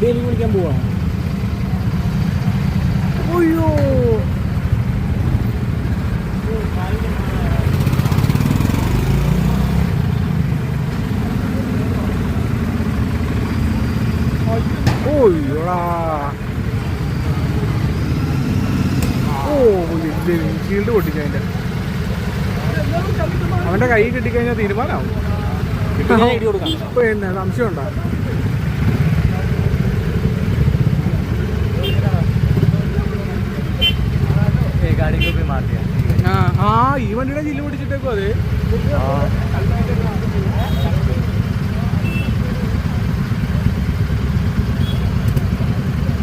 എനിക്ക് വിളിക്കാൻ പോവാ. അയ്യോ ഓയ്യോടാ. ഓ ഷീൽഡ് പൊട്ടിച്ചതിൻ്റെ അവൻ്റെ കൈ കിട്ടിക്കഴിഞ്ഞാൽ തീരുമാനമാവും. ഇപ്പൊ എന്നാ സംശയം ഉണ്ടോ? ആ ഈ വണ്ടിയുടെ ചില്ല് പിടിച്ചിട്ടേക്കും അത്.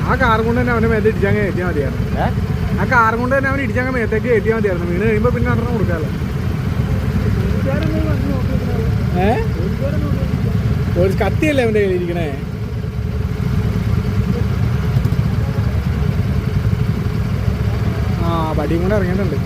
ആ കാർ കൊണ്ട് തന്നെ അവനെ മേത്ത് ഇടിച്ചങ്ങ് കയറ്റിയാൽ മതിയായിരുന്നു. ആ കാർ കൊണ്ട് തന്നെ അവൻ ഇടിച്ചങ്ങ് മേത്തേക്ക് കയറ്റിയാൽ മതിയായിരുന്നു. വീണ് കഴിയുമ്പോൾ പിന്നെ അടണം കൊടുക്കാമല്ലോ. ഒരു കത്തിയല്ലേ അവൻ്റെ കയ്യിൽ ഇരിക്കണേ. ആ പടിയും കൊണ്ട് ഇറങ്ങിയിട്ടുണ്ട്.